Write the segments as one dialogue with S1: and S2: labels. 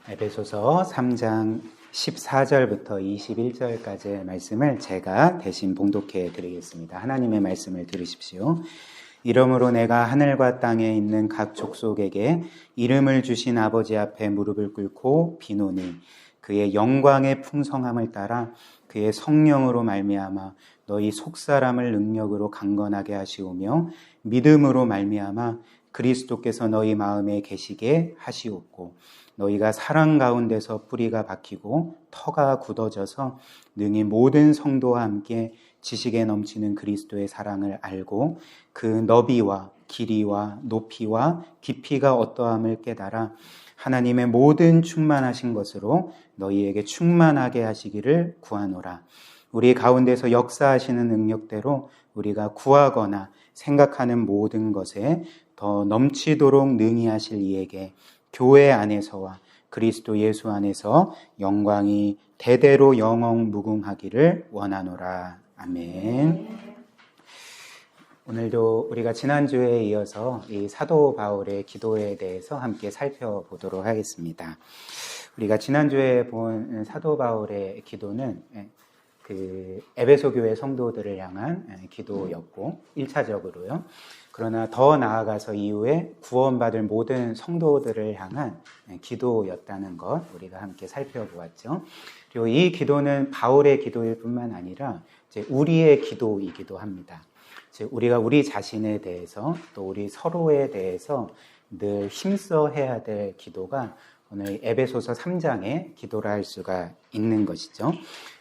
S1: 에베소서 3장 14절부터 21절까지의 말씀을 제가 대신 봉독해 드리겠습니다. 하나님의 말씀을 들으십시오. 이러므로 내가 하늘과 땅에 있는 각 족속에게 이름을 주신 아버지 앞에 무릎을 꿇고 비노니 그의 영광의 풍성함을 따라 그의 성령으로 말미암아 너희 속사람을 능력으로 강건하게 하시오며 믿음으로 말미암아 그리스도께서 너희 마음에 계시게 하시옵고 너희가 사랑 가운데서 뿌리가 박히고 터가 굳어져서 능히 모든 성도와 함께 지식에 넘치는 그리스도의 사랑을 알고 그 너비와 길이와 높이와 깊이가 어떠함을 깨달아 하나님의 모든 충만하신 것으로 너희에게 충만하게 하시기를 구하노라. 우리 가운데서 역사하시는 능력대로 우리가 구하거나 생각하는 모든 것에 더 넘치도록 능히 하실 이에게 교회 안에서와 그리스도 예수 안에서 영광이 대대로 영원 무궁하기를 원하노라. 아멘. 오늘도 우리가 지난주에 이어서 이 사도 바울의 기도에 대해서 함께 살펴보도록 하겠습니다. 우리가 지난주에 본 사도 바울의 기도는 그 에베소 교회 성도들을 향한 기도였고 1차적으로요. 그러나 더 나아가서 이후에 구원받을 모든 성도들을 향한 기도였다는 것 우리가 함께 살펴보았죠. 그리고 이 기도는 바울의 기도일 뿐만 아니라 이제 우리의 기도이기도 합니다. 즉 우리가 우리 자신에 대해서 또 우리 서로에 대해서 늘 힘써 해야 될 기도가 오늘 에베소서 3장의 기도라 할 수가 있는 것이죠.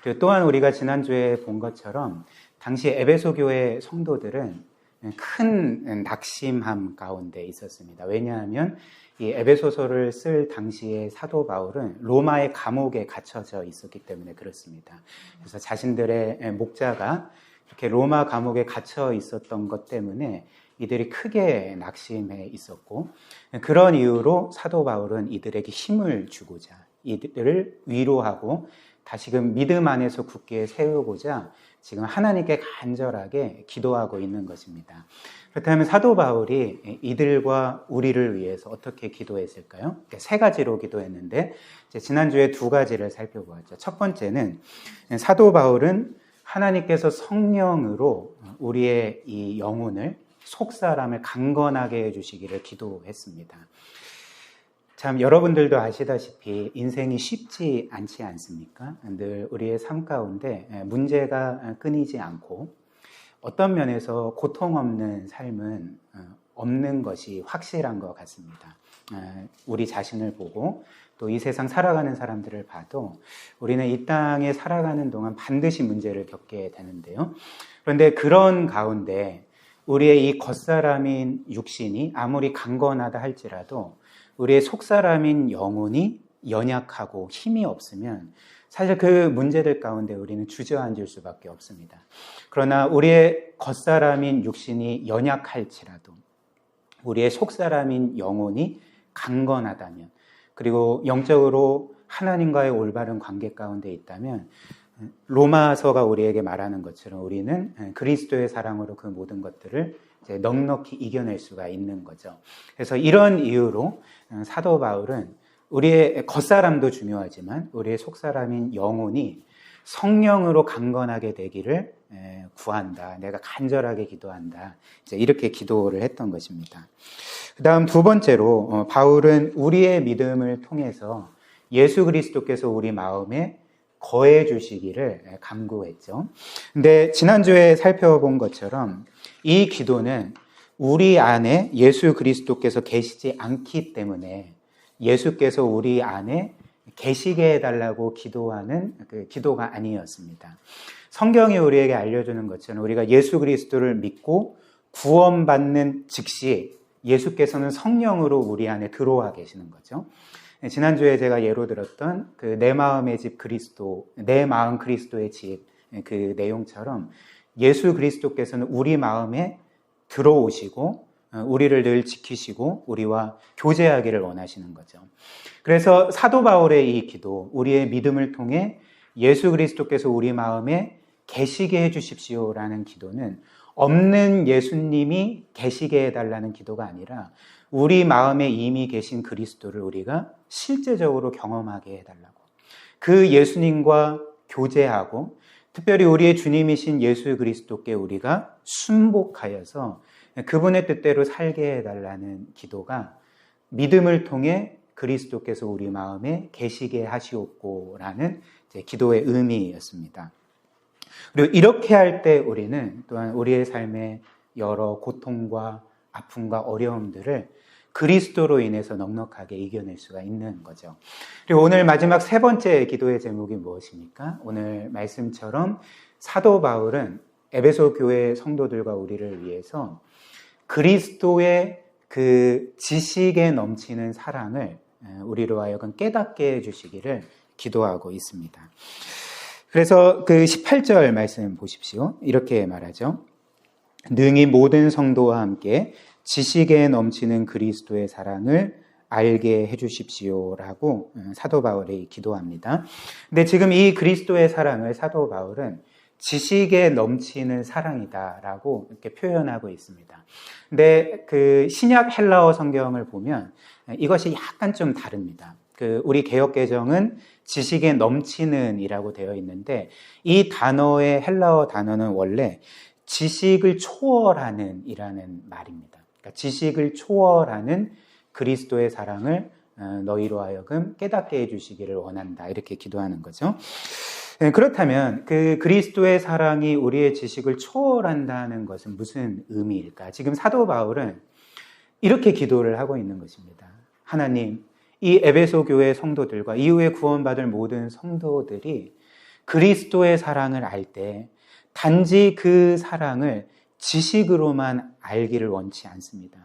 S1: 그리고 또한 우리가 지난주에 본 것처럼 당시 에베소 교회 성도들은 큰 낙심함 가운데 있었습니다. 왜냐하면 이 에베소서를 쓸 당시에 사도 바울은 로마의 감옥에 갇혀져 있었기 때문에 그렇습니다. 그래서 자신들의 목자가 이렇게 로마 감옥에 갇혀 있었던 것 때문에 이들이 크게 낙심해 있었고 그런 이유로 사도 바울은 이들에게 힘을 주고자 이들을 위로하고 다시금 믿음 안에서 굳게 세우고자 지금 하나님께 간절하게 기도하고 있는 것입니다. 그렇다면 사도 바울이 이들과 우리를 위해서 어떻게 기도했을까요? 세 가지로 기도했는데 지난주에 두 가지를 살펴보았죠. 첫 번째는 사도 바울은 하나님께서 성령으로 우리의 이 영혼을 속사람을 강건하게 해주시기를 기도했습니다. 참 여러분들도 아시다시피 인생이 쉽지 않지 않습니까? 늘 우리의 삶 가운데 문제가 끊이지 않고 어떤 면에서 고통 없는 삶은 없는 것이 확실한 것 같습니다. 우리 자신을 보고 또 이 세상 살아가는 사람들을 봐도 우리는 이 땅에 살아가는 동안 반드시 문제를 겪게 되는데요. 그런데 그런 가운데 우리의 이 겉사람인 육신이 아무리 강건하다 할지라도 우리의 속사람인 영혼이 연약하고 힘이 없으면 사실 그 문제들 가운데 우리는 주저앉을 수밖에 없습니다. 그러나 우리의 겉사람인 육신이 연약할지라도 우리의 속사람인 영혼이 강건하다면 그리고 영적으로 하나님과의 올바른 관계 가운데 있다면 로마서가 우리에게 말하는 것처럼 우리는 그리스도의 사랑으로 그 모든 것들을 이제 넉넉히 이겨낼 수가 있는 거죠. 그래서 이런 이유로 사도 바울은 우리의 겉사람도 중요하지만 우리의 속사람인 영혼이 성령으로 강건하게 되기를 구한다. 내가 간절하게 기도한다. 이제 이렇게 기도를 했던 것입니다. 그 다음 두 번째로 바울은 우리의 믿음을 통해서 예수 그리스도께서 우리 마음에 거해 주시기를 간구했죠. 근데 지난주에 살펴본 것처럼 이 기도는 우리 안에 예수 그리스도께서 계시지 않기 때문에 예수께서 우리 안에 계시게 해달라고 기도하는 그 기도가 아니었습니다. 성경이 우리에게 알려주는 것처럼 우리가 예수 그리스도를 믿고 구원받는 즉시 예수께서는 성령으로 우리 안에 들어와 계시는 거죠. 지난주에 제가 예로 들었던 그 내 마음의 집 그리스도, 내 마음 그리스도의 집 그 내용처럼 예수 그리스도께서는 우리 마음에 들어오시고 우리를 늘 지키시고 우리와 교제하기를 원하시는 거죠. 그래서 사도 바울의 이 기도, 우리의 믿음을 통해 예수 그리스도께서 우리 마음에 계시게 해주십시오라는 기도는 없는 예수님이 계시게 해달라는 기도가 아니라 우리 마음에 이미 계신 그리스도를 우리가 실제적으로 경험하게 해달라고. 그 예수님과 교제하고 특별히 우리의 주님이신 예수 그리스도께 우리가 순복하여서 그분의 뜻대로 살게 해달라는 기도가 믿음을 통해 그리스도께서 우리 마음에 계시게 하시옵고라는 기도의 의미였습니다. 그리고 이렇게 할 때 우리는 또한 우리의 삶의 여러 고통과 아픔과 어려움들을 그리스도로 인해서 넉넉하게 이겨낼 수가 있는 거죠. 그리고 오늘 마지막 세 번째 기도의 제목이 무엇입니까? 오늘 말씀처럼 사도 바울은 에베소 교회 성도들과 우리를 위해서 그리스도의 그 지식에 넘치는 사랑을 우리로 하여금 깨닫게 해주시기를 기도하고 있습니다. 그래서 그 18절 말씀 보십시오. 이렇게 말하죠. 능히 모든 성도와 함께 지식에 넘치는 그리스도의 사랑을 알게 해주십시오라고 사도 바울이 기도합니다. 근데 지금 이 그리스도의 사랑을 사도 바울은 지식에 넘치는 사랑이다라고 이렇게 표현하고 있습니다. 근데 그 신약 헬라어 성경을 보면 이것이 약간 좀 다릅니다. 우리 개역개정은 지식에 넘치는이라고 되어 있는데 이 단어의 헬라어 단어는 원래 지식을 초월하는 이라는 말입니다. 그러니까 지식을 초월하는 그리스도의 사랑을 너희로 하여금 깨닫게 해주시기를 원한다. 이렇게 기도하는 거죠. 그렇다면 그 그리스도의 사랑이 우리의 지식을 초월한다는 것은 무슨 의미일까? 지금 사도 바울은 이렇게 기도를 하고 있는 것입니다. 하나님, 이 에베소 교회 성도들과 이후에 구원받을 모든 성도들이 그리스도의 사랑을 알 때 단지 그 사랑을 지식으로만 알기를 원치 않습니다.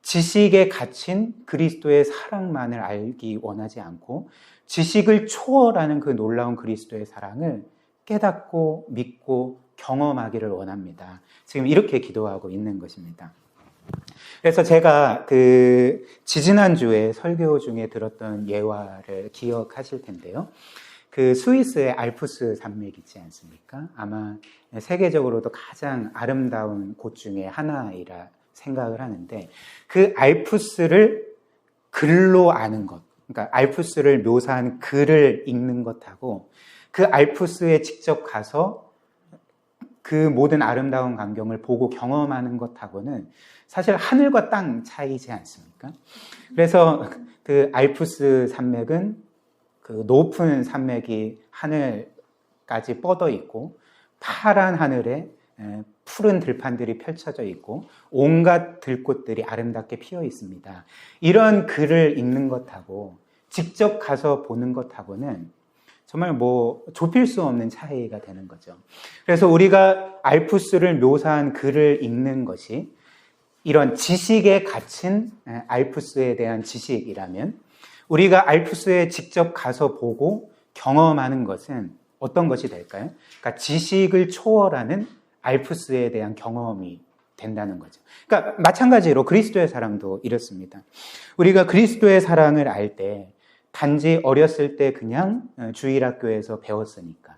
S1: 지식에 갇힌 그리스도의 사랑만을 알기 원하지 않고 지식을 초월하는 그 놀라운 그리스도의 사랑을 깨닫고 믿고 경험하기를 원합니다. 지금 이렇게 기도하고 있는 것입니다. 그래서 제가 지지난주에 설교 중에 들었던 예화를 기억하실 텐데요. 스위스의 알프스 산맥 있지 않습니까? 아마 세계적으로도 가장 아름다운 곳 중에 하나이라 생각을 하는데 그 알프스를 글로 아는 것, 그러니까 알프스를 묘사한 글을 읽는 것하고 그 알프스에 직접 가서 그 모든 아름다운 광경을 보고 경험하는 것하고는 사실 하늘과 땅 차이지 않습니까? 그래서 그 알프스 산맥은 그 높은 산맥이 하늘까지 뻗어 있고 파란 하늘에 푸른 들판들이 펼쳐져 있고 온갖 들꽃들이 아름답게 피어 있습니다. 이런 글을 읽는 것하고 직접 가서 보는 것하고는 정말 좁힐 수 없는 차이가 되는 거죠. 그래서 우리가 알프스를 묘사한 글을 읽는 것이 이런 지식에 갇힌 알프스에 대한 지식이라면 우리가 알프스에 직접 가서 보고 경험하는 것은 어떤 것이 될까요? 그러니까 지식을 초월하는 알프스에 대한 경험이 된다는 거죠. 그러니까 마찬가지로 그리스도의 사랑도 이렇습니다. 우리가 그리스도의 사랑을 알 때 단지 어렸을 때 그냥 주일학교에서 배웠으니까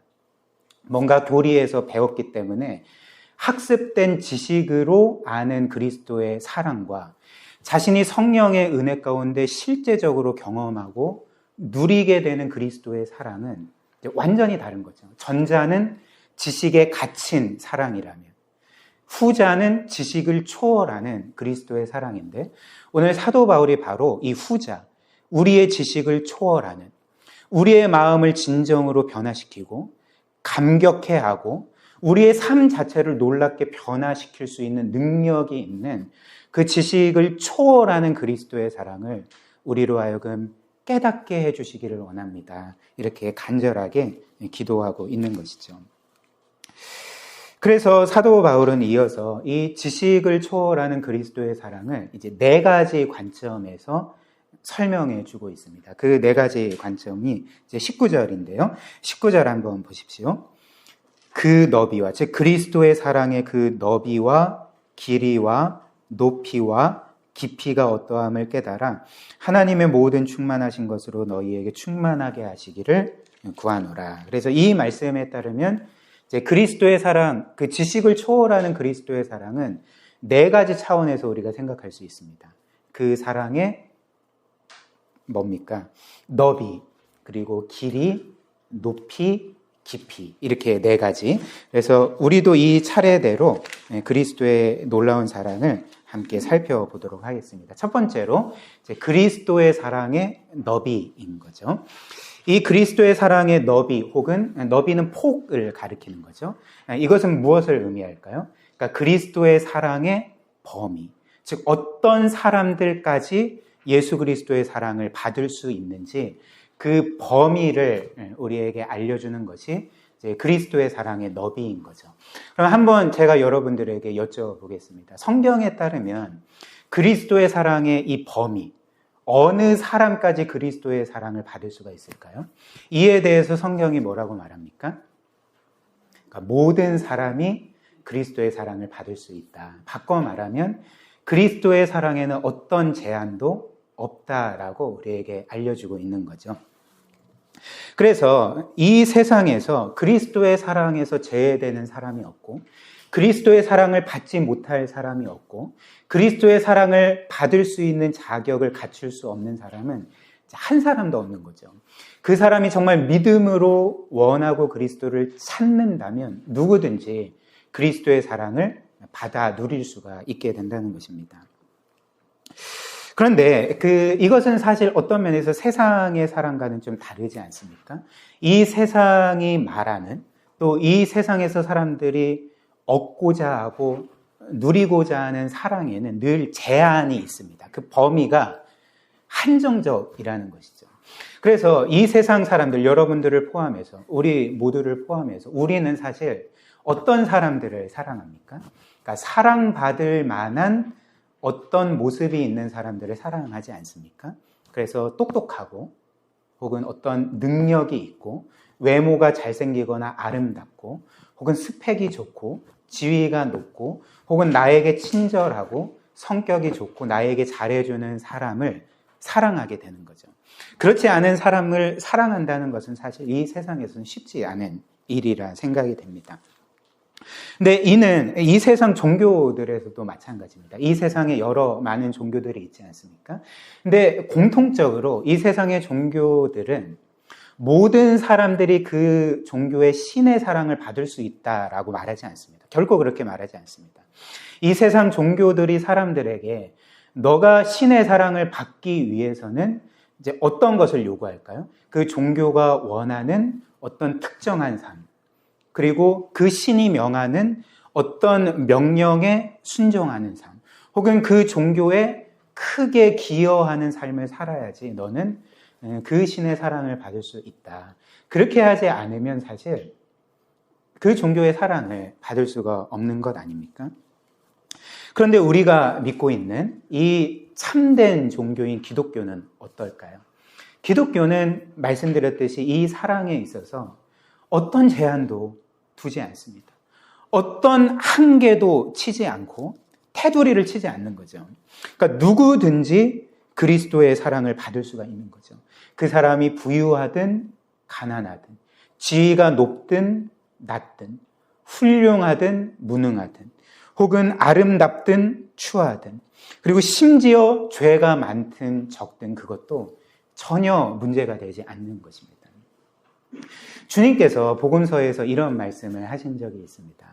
S1: 뭔가 교리에서 배웠기 때문에 학습된 지식으로 아는 그리스도의 사랑과 자신이 성령의 은혜 가운데 실제적으로 경험하고 누리게 되는 그리스도의 사랑은 완전히 다른 거죠. 전자는 지식에 갇힌 사랑이라면 후자는 지식을 초월하는 그리스도의 사랑인데 오늘 사도 바울이 바로 이 후자, 우리의 지식을 초월하는 우리의 마음을 진정으로 변화시키고 감격해하고 우리의 삶 자체를 놀랍게 변화시킬 수 있는 능력이 있는 그 지식을 초월하는 그리스도의 사랑을 우리로 하여금 깨닫게 해주시기를 원합니다. 이렇게 간절하게 기도하고 있는 것이죠. 그래서 사도 바울은 이어서 이 지식을 초월하는 그리스도의 사랑을 이제 4가지 관점에서 설명해 주고 있습니다. 그 4가지 관점이 이제 19절인데요. 19절 한번 보십시오. 그 너비와, 즉 그리스도의 사랑의 그 너비와 길이와 높이와 깊이가 어떠함을 깨달아 하나님의 모든 충만하신 것으로 너희에게 충만하게 하시기를 구하노라. 그래서 이 말씀에 따르면 이제 그리스도의 사랑, 그 지식을 초월하는 그리스도의 사랑은 4가지 차원에서 우리가 생각할 수 있습니다. 그 사랑의 뭡니까? 너비, 그리고 길이, 높이, 깊이, 이렇게 네 가지. 그래서 우리도 이 차례대로 그리스도의 놀라운 사랑을 함께 살펴보도록 하겠습니다. 첫 번째로 이제 그리스도의 사랑의 너비인 거죠. 이 그리스도의 사랑의 너비, 혹은 너비는 폭을 가리키는 거죠. 이것은 무엇을 의미할까요? 그러니까 그리스도의 사랑의 범위, 즉 어떤 사람들까지 예수 그리스도의 사랑을 받을 수 있는지 그 범위를 우리에게 알려주는 것이 이제 그리스도의 사랑의 너비인 거죠. 그럼 한번 제가 여러분들에게 여쭤보겠습니다. 성경에 따르면 그리스도의 사랑의 이 범위, 어느 사람까지 그리스도의 사랑을 받을 수가 있을까요? 이에 대해서 성경이 뭐라고 말합니까? 그러니까 모든 사람이 그리스도의 사랑을 받을 수 있다. 바꿔 말하면 그리스도의 사랑에는 어떤 제한도 없다라고 우리에게 알려주고 있는 거죠. 그래서 이 세상에서 그리스도의 사랑에서 제외되는 사람이 없고, 그리스도의 사랑을 받지 못할 사람이 없고, 그리스도의 사랑을 받을 수 있는 자격을 갖출 수 없는 사람은 한 사람도 없는 거죠. 그 사람이 정말 믿음으로 원하고 그리스도를 찾는다면 누구든지 그리스도의 사랑을 받아 누릴 수가 있게 된다는 것입니다. 그런데 이것은 사실 어떤 면에서 세상의 사랑과는 좀 다르지 않습니까? 이 세상이 말하는, 또 이 세상에서 사람들이 얻고자 하고 누리고자 하는 사랑에는 늘 제한이 있습니다. 그 범위가 한정적이라는 것이죠. 그래서 이 세상 사람들, 여러분들을 포함해서, 우리 모두를 포함해서 우리는 사실 어떤 사람들을 사랑합니까? 그러니까 사랑받을 만한 어떤 모습이 있는 사람들을 사랑하지 않습니까? 그래서 똑똑하고, 혹은 어떤 능력이 있고, 외모가 잘생기거나 아름답고, 혹은 스펙이 좋고, 지위가 높고, 혹은 나에게 친절하고, 성격이 좋고, 나에게 잘해주는 사람을 사랑하게 되는 거죠. 그렇지 않은 사람을 사랑한다는 것은 사실 이 세상에서는 쉽지 않은 일이라 생각이 됩니다. 근데 이는 이 세상 종교들에서도 마찬가지입니다. 이 세상에 많은 종교들이 있지 않습니까? 근데 공통적으로 이 세상의 종교들은 모든 사람들이 그 종교의 신의 사랑을 받을 수 있다라고 말하지 않습니다. 결코 그렇게 말하지 않습니다. 이 세상 종교들이 사람들에게 너가 신의 사랑을 받기 위해서는 이제 어떤 것을 요구할까요? 그 종교가 원하는 어떤 특정한 삶, 그리고 그 신이 명하는 어떤 명령에 순종하는 삶, 혹은 그 종교에 크게 기여하는 삶을 살아야지 너는 그 신의 사랑을 받을 수 있다. 그렇게 하지 않으면 사실 그 종교의 사랑을 받을 수가 없는 것 아닙니까? 그런데 우리가 믿고 있는 이 참된 종교인 기독교는 어떨까요? 기독교는 말씀드렸듯이 이 사랑에 있어서 어떤 제한도 두지 않습니다. 어떤 한계도 치지 않고 테두리를 치지 않는 거죠. 그러니까 누구든지 그리스도의 사랑을 받을 수가 있는 거죠. 그 사람이 부유하든 가난하든, 지위가 높든 낮든, 훌륭하든 무능하든, 혹은 아름답든 추하든, 그리고 심지어 죄가 많든 적든 그것도 전혀 문제가 되지 않는 것입니다. 주님께서 복음서에서 이런 말씀을 하신 적이 있습니다.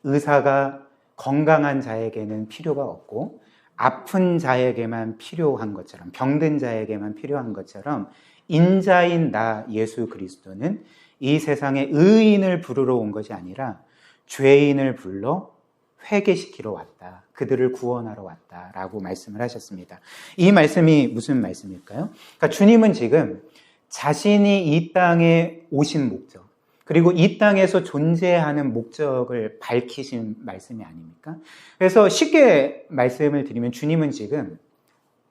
S1: 의사가 건강한 자에게는 필요가 없고 아픈 자에게만 필요한 것처럼, 병든 자에게만 필요한 것처럼 인자인 나 예수 그리스도는 이 세상에 의인을 부르러 온 것이 아니라 죄인을 불러 회개시키러 왔다. 그들을 구원하러 왔다라고 말씀을 하셨습니다. 이 말씀이 무슨 말씀일까요? 그러니까 주님은 지금 자신이 이 땅에 오신 목적, 그리고 이 땅에서 존재하는 목적을 밝히신 말씀이 아닙니까? 그래서 쉽게 말씀을 드리면 주님은 지금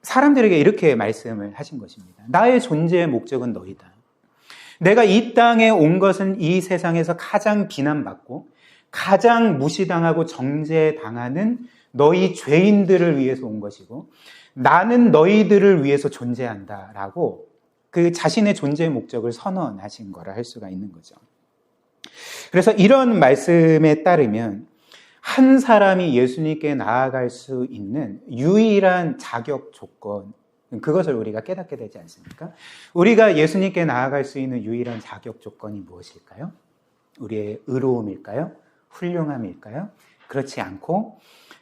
S1: 사람들에게 이렇게 말씀을 하신 것입니다. 나의 존재의 목적은 너희다. 내가 이 땅에 온 것은 이 세상에서 가장 비난받고 가장 무시당하고 정죄당하는 너희 죄인들을 위해서 온 것이고 나는 너희들을 위해서 존재한다라고 그 자신의 존재의 목적을 선언하신 거라 할 수가 있는 거죠. 그래서 이런 말씀에 따르면 한 사람이 예수님께 나아갈 수 있는 유일한 자격 조건, 그것을 우리가 깨닫게 되지 않습니까? 우리가 예수님께 나아갈 수 있는 유일한 자격 조건이 무엇일까요? 우리의 의로움일까요? 훌륭함일까요? 그렇지 않고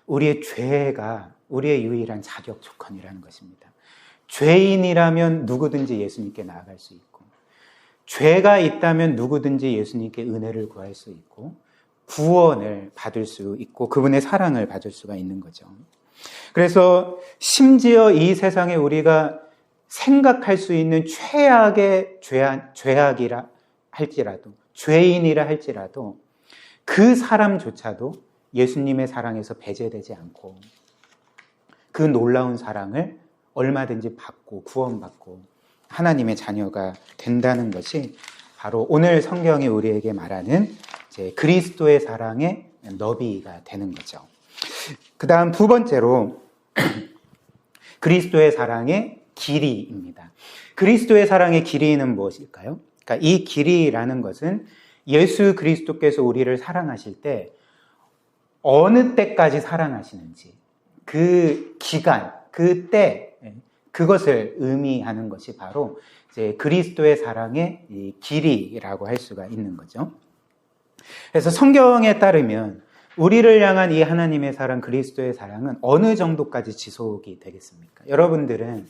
S1: 우리의 죄가 우리의 유일한 자격 조건이라는 것입니다. 죄인이라면 누구든지 예수님께 나아갈 수 있고, 죄가 있다면 누구든지 예수님께 은혜를 구할 수 있고, 구원을 받을 수 있고, 그분의 사랑을 받을 수가 있는 거죠. 그래서 심지어 이 세상에 우리가 생각할 수 있는 최악의 죄악이라 할지라도, 죄인이라 할지라도 그 사람조차도 예수님의 사랑에서 배제되지 않고 그 놀라운 사랑을 얼마든지 받고 구원받고 하나님의 자녀가 된다는 것이 바로 오늘 성경이 우리에게 말하는 이제 그리스도의 사랑의 너비가 되는 거죠. 그 다음 두 번째로 그리스도의 사랑의 길이입니다. 그리스도의 사랑의 길이는 무엇일까요? 그러니까 이 길이라는 것은 예수 그리스도께서 우리를 사랑하실 때 어느 때까지 사랑하시는지 그 기간, 그 때, 그것을 의미하는 것이 바로 이제 그리스도의 사랑의 이 길이라고 할 수가 있는 거죠. 그래서 성경에 따르면 우리를 향한 이 하나님의 사랑, 그리스도의 사랑은 어느 정도까지 지속이 되겠습니까? 여러분들을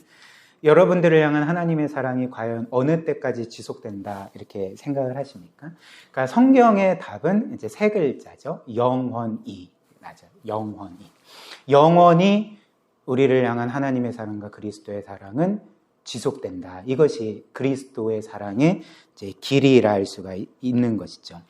S1: 향한 하나님의 사랑이 과연 어느 때까지 지속된다 이렇게 생각을 하십니까? 그러니까 성경의 답은 이제 세 글자죠. 영원히. 맞아요. 영원히. 영원히 우리를 향한 하나님의 사랑과 그리스도의 사랑은 지속된다. 이것이 그리스도의 사랑의 이제 길이라 할 수가 있는 것이죠.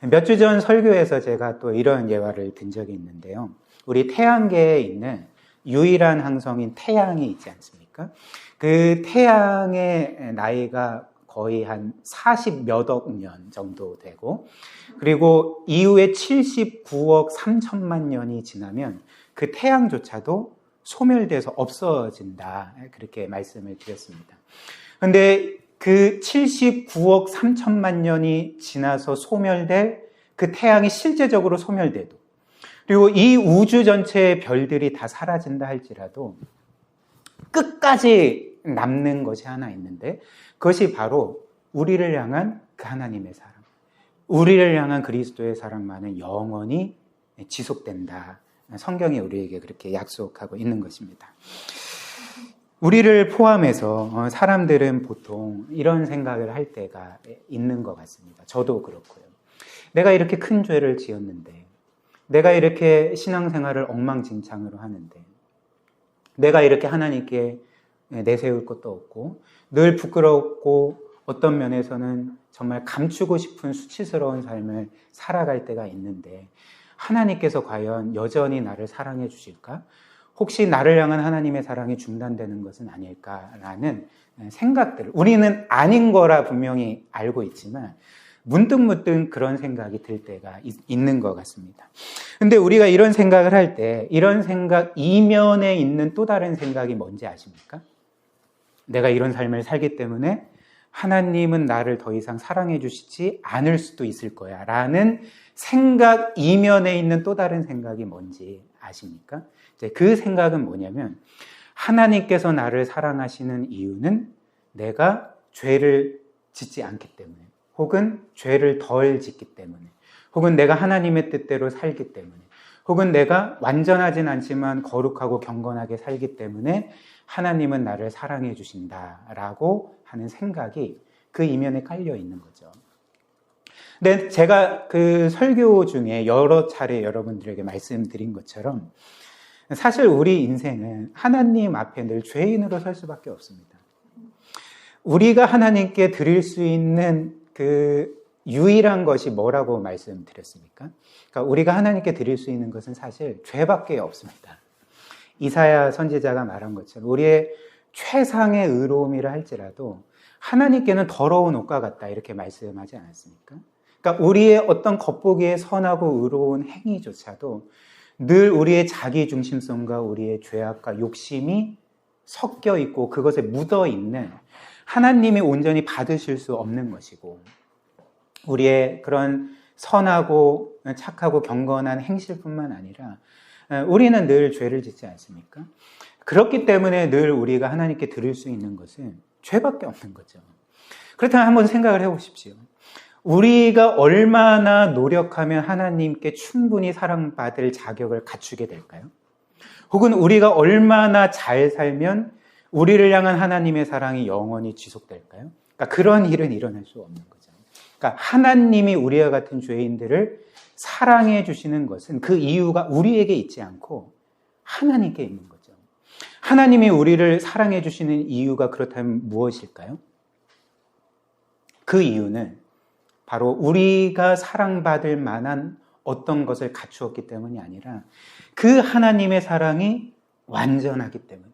S1: 몇 주 전 설교에서 제가 또 이런 예화를 든 적이 있는데요. 우리 태양계에 있는 유일한 항성인 태양이 있지 않습니까? 그 태양의 나이가 거의 한 40몇억 년 정도 되고, 그리고 이후에 79억 3천만 년이 지나면 그 태양조차도 소멸돼서 없어진다. 그렇게 말씀을 드렸습니다. 그런데 그 79억 3천만 년이 지나서 소멸될 그 태양이 실제적으로 소멸돼도, 그리고 이 우주 전체의 별들이 다 사라진다 할지라도 끝까지 남는 것이 하나 있는데, 그것이 바로 우리를 향한 그 하나님의 사랑, 우리를 향한 그리스도의 사랑만은 영원히 지속된다. 성경이 우리에게 그렇게 약속하고 있는 것입니다. 우리를 포함해서 사람들은 보통 이런 생각을 할 때가 있는 것 같습니다. 저도 그렇고요. 내가 이렇게 큰 죄를 지었는데, 내가 이렇게 신앙생활을 엉망진창으로 하는데, 내가 이렇게 하나님께 내세울 것도 없고 늘 부끄럽고 어떤 면에서는 정말 감추고 싶은 수치스러운 삶을 살아갈 때가 있는데, 하나님께서 과연 여전히 나를 사랑해 주실까? 혹시 나를 향한 하나님의 사랑이 중단되는 것은 아닐까라는 생각들을, 우리는 아닌 거라 분명히 알고 있지만 문득문득 그런 생각이 들 때가 있는 것 같습니다. 근데 우리가 이런 생각을 할 때, 이런 생각 이면에 있는 또 다른 생각이 뭔지 아십니까? 내가 이런 삶을 살기 때문에 하나님은 나를 더 이상 사랑해 주시지 않을 수도 있을 거야 라는 생각 이면에 있는 또 다른 생각이 뭔지 아십니까? 이제 그 생각은 뭐냐면, 하나님께서 나를 사랑하시는 이유는 내가 죄를 짓지 않기 때문에, 혹은 죄를 덜 짓기 때문에, 혹은 내가 하나님의 뜻대로 살기 때문에, 혹은 내가 완전하진 않지만 거룩하고 경건하게 살기 때문에 하나님은 나를 사랑해 주신다라고 하는 생각이 그 이면에 깔려 있는 거죠. 근데 제가 그 설교 중에 여러 차례 여러분들에게 말씀드린 것처럼 사실 우리 인생은 하나님 앞에 늘 죄인으로 설 수밖에 없습니다. 우리가 하나님께 드릴 수 있는 그 유일한 것이 뭐라고 말씀드렸습니까? 그러니까 우리가 하나님께 드릴 수 있는 것은 사실 죄밖에 없습니다. 이사야 선지자가 말한 것처럼 우리의 최상의 의로움이라 할지라도 하나님께는 더러운 옷과 같다 이렇게 말씀하지 않았습니까? 그러니까 우리의 어떤 겉보기에 선하고 의로운 행위조차도 늘 우리의 자기중심성과 우리의 죄악과 욕심이 섞여 있고 그것에 묻어 있는, 하나님이 온전히 받으실 수 없는 것이고, 우리의 그런 선하고 착하고 경건한 행실뿐만 아니라 우리는 늘 죄를 짓지 않습니까? 그렇기 때문에 늘 우리가 하나님께 드릴 수 있는 것은 죄밖에 없는 거죠. 그렇다면 한번 생각을 해보십시오. 우리가 얼마나 노력하면 하나님께 충분히 사랑받을 자격을 갖추게 될까요? 혹은 우리가 얼마나 잘 살면 우리를 향한 하나님의 사랑이 영원히 지속될까요? 그러니까 그런 일은 일어날 수 없는 거죠. 그러니까 하나님이 우리와 같은 죄인들을 사랑해 주시는 것은 그 이유가 우리에게 있지 않고 하나님께 있는 거죠. 하나님이 우리를 사랑해 주시는 이유가 그렇다면 무엇일까요? 그 이유는 바로 우리가 사랑받을 만한 어떤 것을 갖추었기 때문이 아니라 그 하나님의 사랑이 완전하기 때문에,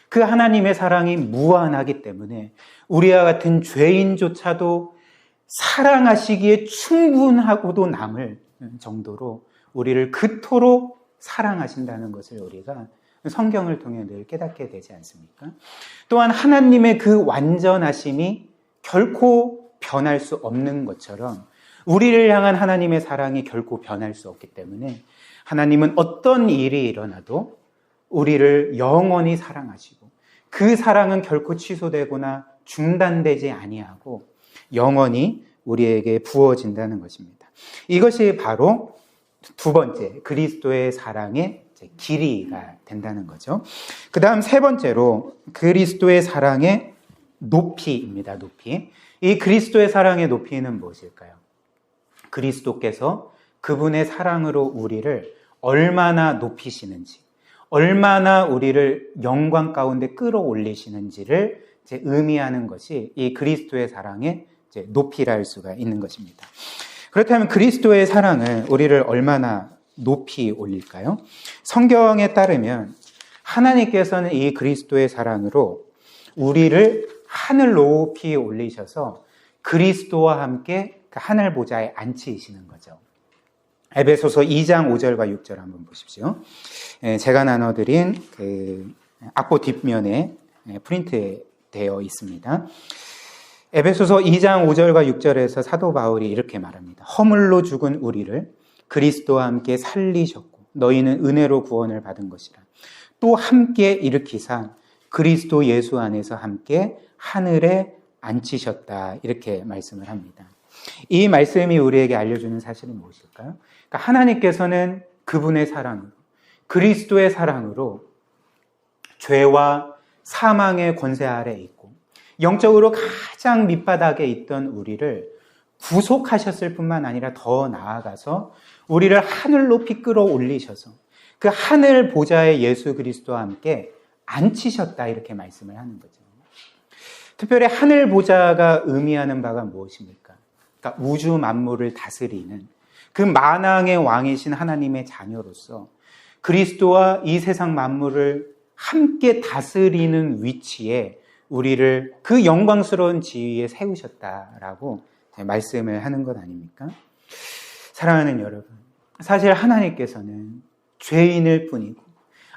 S1: 그 하나님의 사랑이 무한하기 때문에 우리와 같은 죄인조차도 사랑하시기에 충분하고도 남을 정도로 우리를 그토록 사랑하신다는 것을 우리가 성경을 통해 늘 깨닫게 되지 않습니까? 또한 하나님의 그 완전하심이 결코 변할 수 없는 것처럼 우리를 향한 하나님의 사랑이 결코 변할 수 없기 때문에 하나님은 어떤 일이 일어나도 우리를 영원히 사랑하시고 그 사랑은 결코 취소되거나 중단되지 아니하고 영원히 우리에게 부어진다는 것입니다. 이것이 바로 두 번째 그리스도의 사랑의 길이가 된다는 거죠. 그 다음 세 번째로 그리스도의 사랑의 높이입니다. 높이. 이 그리스도의 사랑의 높이는 무엇일까요? 그리스도께서 그분의 사랑으로 우리를 얼마나 높이시는지, 얼마나 우리를 영광 가운데 끌어올리시는지를 의미하는 것이 이 그리스도의 사랑의 높이라 할 수가 있는 것입니다. 그렇다면 그리스도의 사랑은 우리를 얼마나 높이 올릴까요? 성경에 따르면 하나님께서는 이 그리스도의 사랑으로 우리를 하늘 높이 올리셔서 그리스도와 함께 그 하늘 보좌에 앉히시는 거죠. 에베소서 2장 5절과 6절 한번 보십시오. 제가 나눠드린 그 악보 뒷면에 프린트되어 있습니다. 에베소서 2장 5절과 6절에서 사도 바울이 이렇게 말합니다. 허물로 죽은 우리를 그리스도와 함께 살리셨고 너희는 은혜로 구원을 받은 것이라. 또 함께 일으키사 그리스도 예수 안에서 함께 하늘에 앉히셨다. 이렇게 말씀을 합니다. 이 말씀이 우리에게 알려주는 사실은 무엇일까요? 그러니까 하나님께서는 그분의 사랑으로, 그리스도의 사랑으로 죄와 사망의 권세 아래 있고 영적으로 가장 밑바닥에 있던 우리를 구속하셨을 뿐만 아니라 더 나아가서 우리를 하늘 높이 끌어올리셔서 그 하늘 보좌에 예수 그리스도와 함께 앉히셨다. 이렇게 말씀을 하는 거죠. 특별히 하늘 보좌가 의미하는 바가 무엇입니까? 그러니까 우주 만물을 다스리는 그 만왕의 왕이신 하나님의 자녀로서 그리스도와 이 세상 만물을 함께 다스리는 위치에 우리를 그 영광스러운 지위에 세우셨다라고 말씀을 하는 것 아닙니까? 사랑하는 여러분, 사실 하나님께서는 죄인일 뿐이고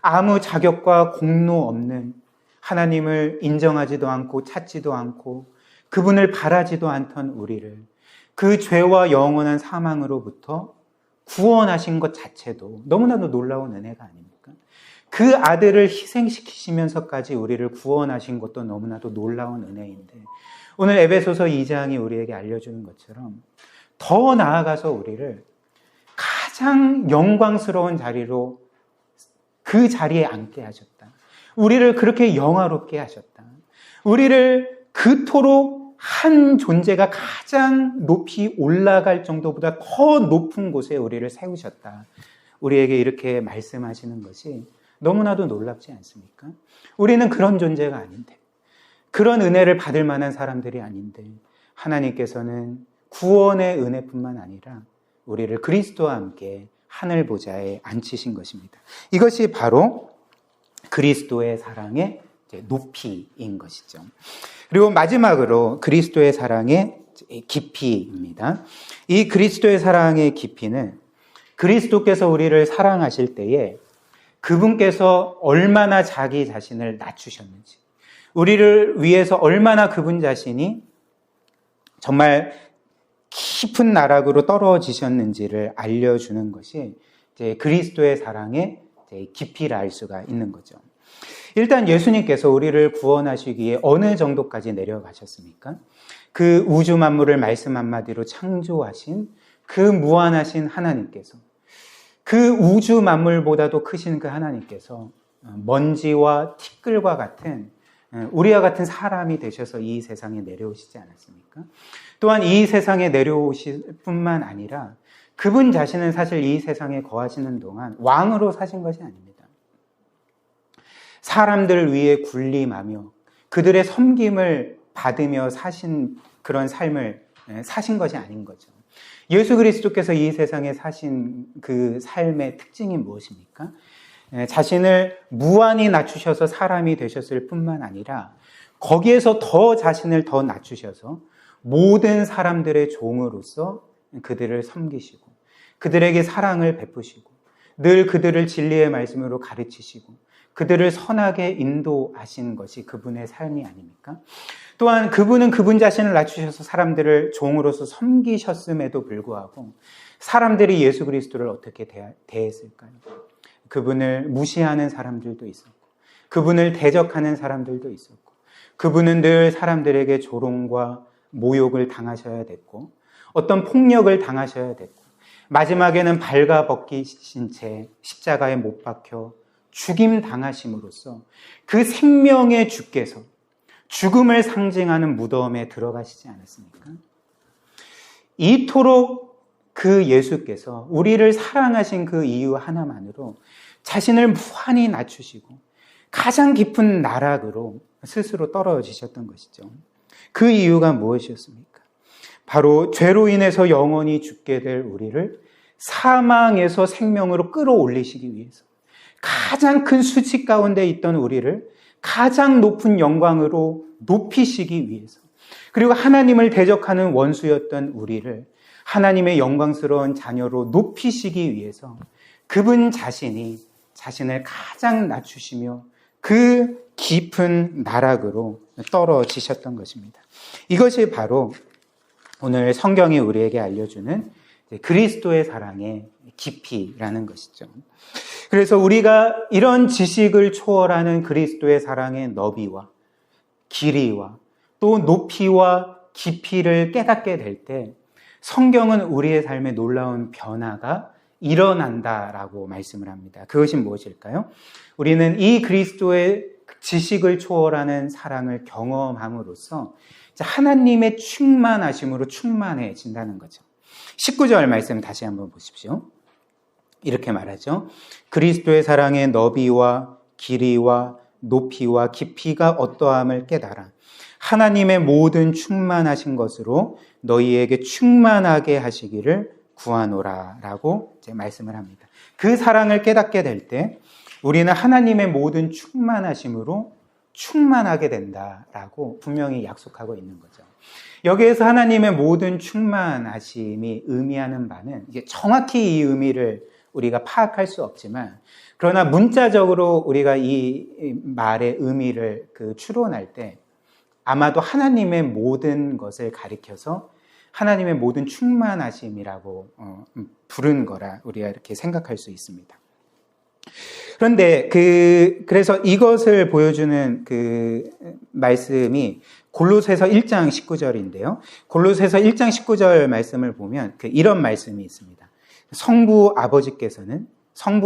S1: 아무 자격과 공로 없는 하나님을 인정하지도 않고 찾지도 않고 그분을 바라지도 않던 우리를 그 죄와 영원한 사망으로부터 구원하신 것 자체도 너무나도 놀라운 은혜가 아닙니까? 그 아들을 희생시키시면서까지 우리를 구원하신 것도 너무나도 놀라운 은혜인데 오늘 에베소서 2장이 우리에게 알려주는 것처럼 더 나아가서 우리를 가장 영광스러운 자리로 그 자리에 앉게 하셨다. 우리를 그렇게 영화롭게 하셨다. 우리를 그토록 한 존재가 가장 높이 올라갈 정도보다 더 높은 곳에 우리를 세우셨다. 우리에게 이렇게 말씀하시는 것이 너무나도 놀랍지 않습니까? 우리는 그런 존재가 아닌데, 그런 은혜를 받을 만한 사람들이 아닌데 하나님께서는 구원의 은혜뿐만 아니라 우리를 그리스도와 함께 하늘 보좌에 앉히신 것입니다. 이것이 바로 그리스도의 사랑의 높이인 것이죠. 그리고 마지막으로 그리스도의 사랑의 깊이입니다. 이 그리스도의 사랑의 깊이는 그리스도께서 우리를 사랑하실 때에 그분께서 얼마나 자기 자신을 낮추셨는지, 우리를 위해서 얼마나 그분 자신이 정말 깊은 나락으로 떨어지셨는지를 알려주는 것이 이제 그리스도의 사랑의 깊이라 할 수가 있는 거죠. 일단 예수님께서 우리를 구원하시기 위해 어느 정도까지 내려가셨습니까? 그 우주 만물을 말씀 한마디로 창조하신 그 무한하신 하나님께서, 그 우주 만물보다도 크신 그 하나님께서 먼지와 티끌과 같은 우리와 같은 사람이 되셔서 이 세상에 내려오시지 않았습니까? 또한 이 세상에 내려오실 뿐만 아니라 그분 자신은 사실 이 세상에 거하시는 동안 왕으로 사신 것이 아닙니다. 사람들 위에 군림하며 그들의 섬김을 받으며 사신 그런 삶을 사신 것이 아닌 거죠. 예수 그리스도께서 이 세상에 사신 그 삶의 특징이 무엇입니까? 자신을 무한히 낮추셔서 사람이 되셨을 뿐만 아니라 거기에서 더 자신을 더 낮추셔서 모든 사람들의 종으로서 그들을 섬기시고 그들에게 사랑을 베푸시고 늘 그들을 진리의 말씀으로 가르치시고 그들을 선하게 인도하신 것이 그분의 삶이 아닙니까? 또한 그분은 그분 자신을 낮추셔서 사람들을 종으로서 섬기셨음에도 불구하고 사람들이 예수 그리스도를 어떻게 대했을까요? 그분을 무시하는 사람들도 있었고 그분을 대적하는 사람들도 있었고 그분은 늘 사람들에게 조롱과 모욕을 당하셔야 됐고 어떤 폭력을 당하셔야 됐고 마지막에는 발가벗기신 채 십자가에 못 박혀 죽임 당하심으로써 그 생명의 주께서 죽음을 상징하는 무덤에 들어가시지 않았습니까? 이토록 그 예수께서 우리를 사랑하신 그 이유 하나만으로 자신을 무한히 낮추시고 가장 깊은 나락으로 스스로 떨어지셨던 것이죠. 그 이유가 무엇이었습니까? 바로 죄로 인해서 영원히 죽게 될 우리를 사망에서 생명으로 끌어올리시기 위해서 가장 큰 수치 가운데 있던 우리를 가장 높은 영광으로 높이시기 위해서 그리고 하나님을 대적하는 원수였던 우리를 하나님의 영광스러운 자녀로 높이시기 위해서 그분 자신이 자신을 가장 낮추시며 그 깊은 나락으로 떨어지셨던 것입니다. 이것이 바로 오늘 성경이 우리에게 알려주는 그리스도의 사랑의 깊이라는 것이죠. 그래서 우리가 이런 지식을 초월하는 그리스도의 사랑의 너비와 길이와 또 높이와 깊이를 깨닫게 될 때 성경은 우리의 삶에 놀라운 변화가 일어난다라고 말씀을 합니다. 그것이 무엇일까요? 우리는 이 그리스도의 지식을 초월하는 사랑을 경험함으로써 하나님의 충만하심으로 충만해진다는 거죠. 19절 말씀 다시 한번 보십시오. 이렇게 말하죠. 그리스도의 사랑의 너비와 길이와 높이와 깊이가 어떠함을 깨달아 하나님의 모든 충만하신 것으로 너희에게 충만하게 하시기를 구하노라 라고 이제 말씀을 합니다. 그 사랑을 깨닫게 될 때 우리는 하나님의 모든 충만하심으로 충만하게 된다라고 분명히 약속하고 있는 거죠. 여기에서 하나님의 모든 충만하심이 의미하는 바는 이게 정확히 이 의미를 우리가 파악할 수 없지만 그러나 문자적으로 우리가 이 말의 의미를 추론할 때 아마도 하나님의 모든 것을 가리켜서 하나님의 모든 충만하심이라고 부른 거라 우리가 이렇게 생각할 수 있습니다. 그런데 그래서 이것을 보여주는 그 말씀이 골로새서 1장 19절인데요. 골로새서 1장 19절 말씀을 보면 이런 말씀이 있습니다. 성부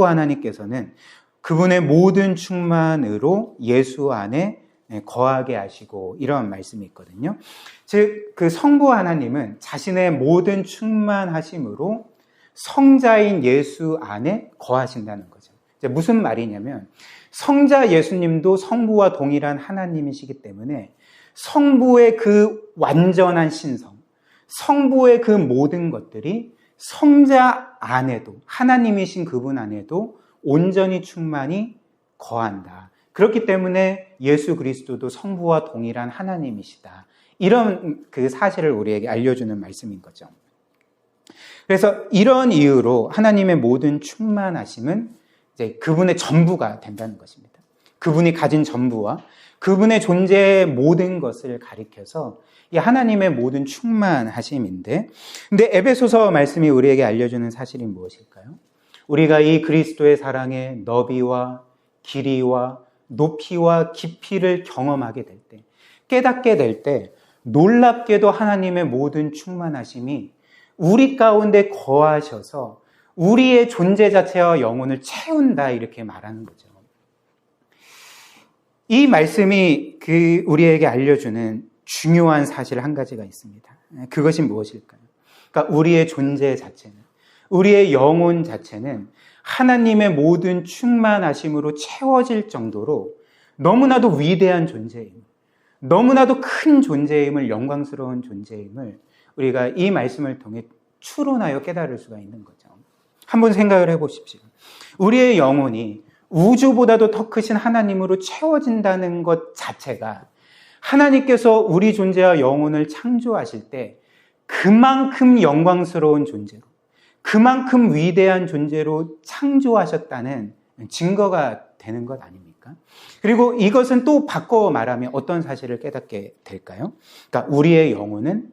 S1: 하나님께서는 그분의 모든 충만으로 예수 안에 거하게 하시고 이런 말씀이 있거든요. 즉, 그 성부 하나님은 자신의 모든 충만하심으로 성자인 예수 안에 거하신다는 거죠. 무슨 말이냐면 성자 예수님도 성부와 동일한 하나님이시기 때문에 성부의 그 완전한 신성, 성부의 그 모든 것들이 성자 안에도 하나님이신 그분 안에도 온전히 충만히 거한다. 그렇기 때문에 예수 그리스도도 성부와 동일한 하나님이시다. 이런 그 사실을 우리에게 알려주는 말씀인 거죠. 그래서 이런 이유로 하나님의 모든 충만하심은 이제 그분의 전부가 된다는 것입니다. 그분이 가진 전부와 그분의 존재의 모든 것을 가리켜서 이 하나님의 모든 충만하심인데, 근데 에베소서 말씀이 우리에게 알려주는 사실이 무엇일까요? 우리가 이 그리스도의 사랑의 너비와 길이와 높이와 깊이를 경험하게 될 때, 깨닫게 될 때 놀랍게도 하나님의 모든 충만하심이 우리 가운데 거하셔서 우리의 존재 자체와 영혼을 채운다, 이렇게 말하는 거죠. 이 말씀이 우리에게 알려주는 중요한 사실 한 가지가 있습니다. 그것이 무엇일까요? 그러니까 우리의 존재 자체는, 우리의 영혼 자체는 하나님의 모든 충만하심으로 채워질 정도로 너무나도 위대한 존재임을, 너무나도 큰 존재임을, 영광스러운 존재임을 우리가 이 말씀을 통해 추론하여 깨달을 수가 있는 거죠. 한번 생각을 해보십시오. 우리의 영혼이 우주보다도 더 크신 하나님으로 채워진다는 것 자체가 하나님께서 우리 존재와 영혼을 창조하실 때 그만큼 영광스러운 존재로, 그만큼 위대한 존재로 창조하셨다는 증거가 되는 것 아닙니까? 그리고 이것은 또 바꿔 말하면 어떤 사실을 깨닫게 될까요? 그러니까 우리의 영혼은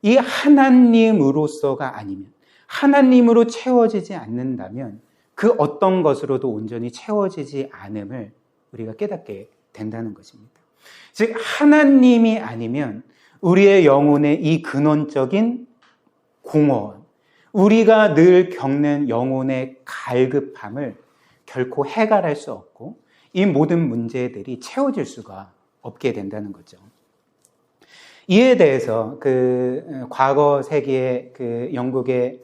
S1: 이 하나님으로서가 아니면, 하나님으로 채워지지 않는다면 그 어떤 것으로도 온전히 채워지지 않음을 우리가 깨닫게 된다는 것입니다. 즉 하나님이 아니면 우리의 영혼의 이 근원적인 공허함, 우리가 늘 겪는 영혼의 갈급함을 결코 해결할 수 없고 이 모든 문제들이 채워질 수가 없게 된다는 거죠. 이에 대해서 과거 세기의 영국의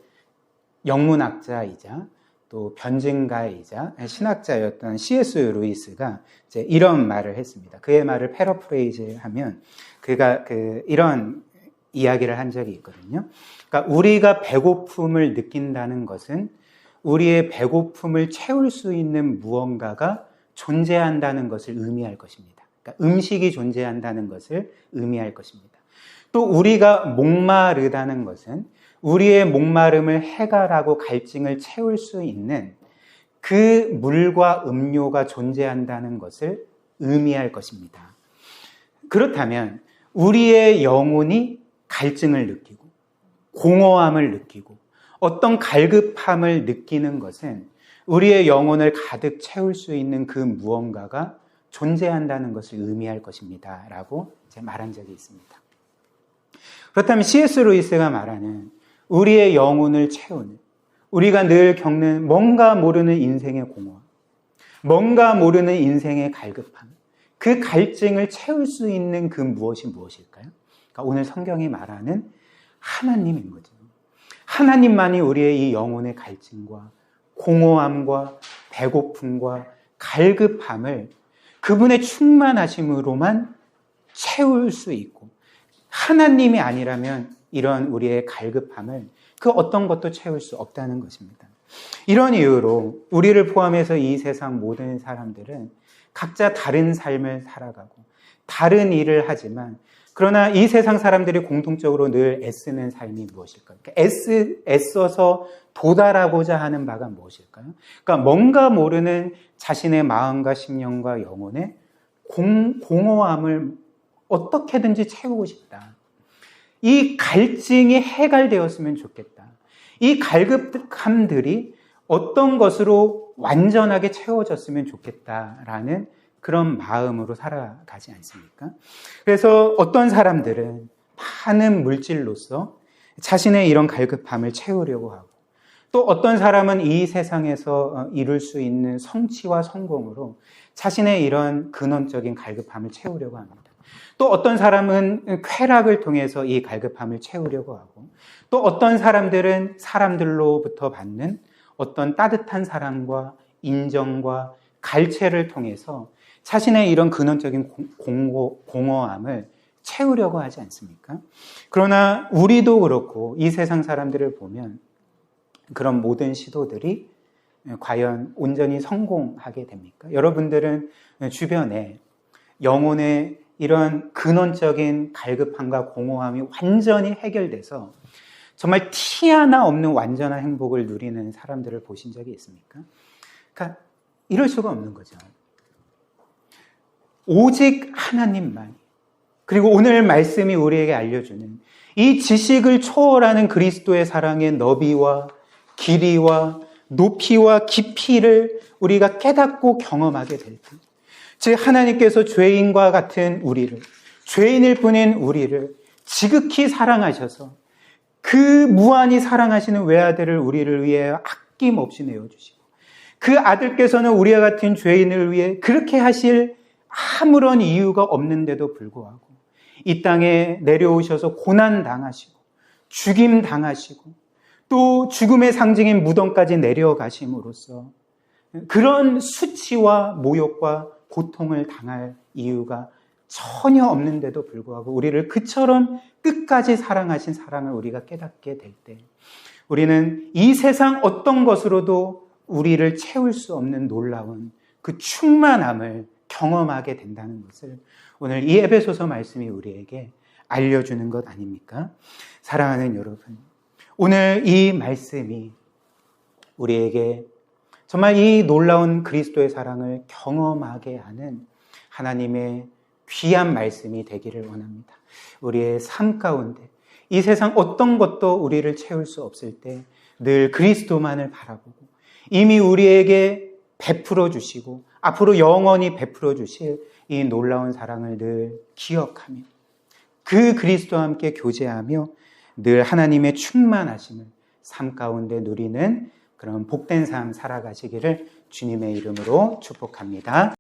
S1: 영문학자이자 또 변증가이자 신학자였던 C.S. 루이스가 이제 이런 말을 했습니다. 그의 말을 패러프레이즈하면 그가 이런 이야기를 한 적이 있거든요. 그러니까 우리가 배고픔을 느낀다는 것은 우리의 배고픔을 채울 수 있는 무언가가 존재한다는 것을 의미할 것입니다. 그러니까 음식이 존재한다는 것을 의미할 것입니다. 또 우리가 목마르다는 것은 우리의 목마름을 해결하고 갈증을 채울 수 있는 그 물과 음료가 존재한다는 것을 의미할 것입니다. 그렇다면 우리의 영혼이 갈증을 느끼고 공허함을 느끼고 어떤 갈급함을 느끼는 것은 우리의 영혼을 가득 채울 수 있는 그 무언가가 존재한다는 것을 의미할 것입니다. 라고 말한 적이 있습니다. 그렇다면 C.S. 루이스가 말하는 우리의 영혼을 채우는, 우리가 늘 겪는 뭔가 모르는 인생의 공허함, 뭔가 모르는 인생의 갈급함, 그 갈증을 채울 수 있는 그 무엇이 무엇일까요? 그러니까 오늘 성경이 말하는 하나님인 거죠. 하나님만이 우리의 이 영혼의 갈증과 공허함과 배고픔과 갈급함을 그분의 충만하심으로만 채울 수 있고, 하나님이 아니라면 이런 우리의 갈급함을 그 어떤 것도 채울 수 없다는 것입니다. 이런 이유로 우리를 포함해서 이 세상 모든 사람들은 각자 다른 삶을 살아가고 다른 일을 하지만, 그러나 이 세상 사람들이 공통적으로 늘 애쓰는 삶이 무엇일까요? 애써서 도달하고자 하는 바가 무엇일까요? 그러니까 뭔가 모르는 자신의 마음과 심령과 영혼의 공허함을 어떻게든지 채우고 싶다. 이 갈증이 해결되었으면 좋겠다. 이 갈급함들이 어떤 것으로 완전하게 채워졌으면 좋겠다라는 그런 마음으로 살아가지 않습니까? 그래서 어떤 사람들은 많은 물질로서 자신의 이런 갈급함을 채우려고 하고, 또 어떤 사람은 이 세상에서 이룰 수 있는 성취와 성공으로 자신의 이런 근원적인 갈급함을 채우려고 합니다. 또 어떤 사람은 쾌락을 통해서 이 갈급함을 채우려고 하고, 또 어떤 사람들은 사람들로부터 받는 어떤 따뜻한 사랑과 인정과 갈채를 통해서 자신의 이런 근원적인 공허함을 채우려고 하지 않습니까? 그러나 우리도 그렇고 이 세상 사람들을 보면 그런 모든 시도들이 과연 온전히 성공하게 됩니까? 여러분들은 주변에 영혼의 이런 근원적인 갈급함과 공허함이 완전히 해결돼서 정말 티 하나 없는 완전한 행복을 누리는 사람들을 보신 적이 있습니까? 그러니까 이럴 수가 없는 거죠. 오직 하나님만, 그리고 오늘 말씀이 우리에게 알려주는 이 지식을 초월하는 그리스도의 사랑의 너비와 길이와 높이와 깊이를 우리가 깨닫고 경험하게 될 때, 즉 하나님께서 죄인과 같은 우리를, 죄인일 뿐인 우리를 지극히 사랑하셔서 그 무한히 사랑하시는 외아들을 우리를 위해 아낌없이 내어주시고, 그 아들께서는 우리와 같은 죄인을 위해 그렇게 하실 아무런 이유가 없는데도 불구하고 이 땅에 내려오셔서 고난당하시고 죽임당하시고 또 죽음의 상징인 무덤까지 내려가심으로써 그런 수치와 모욕과 고통을 당할 이유가 전혀 없는데도 불구하고 우리를 그처럼 끝까지 사랑하신 사랑을 우리가 깨닫게 될 때, 우리는 이 세상 어떤 것으로도 우리를 채울 수 없는 놀라운 그 충만함을 경험하게 된다는 것을 오늘 이 에베소서 말씀이 우리에게 알려주는 것 아닙니까? 사랑하는 여러분, 오늘 이 말씀이 우리에게 정말 이 놀라운 그리스도의 사랑을 경험하게 하는 하나님의 귀한 말씀이 되기를 원합니다. 우리의 삶 가운데 이 세상 어떤 것도 우리를 채울 수 없을 때 늘 그리스도만을 바라보고 이미 우리에게 베풀어 주시고 앞으로 영원히 베풀어 주실 이 놀라운 사랑을 늘 기억하며 그 그리스도와 함께 교제하며 늘 하나님의 충만하심을 삶 가운데 누리는 그런 복된 삶 살아가시기를 주님의 이름으로 축복합니다.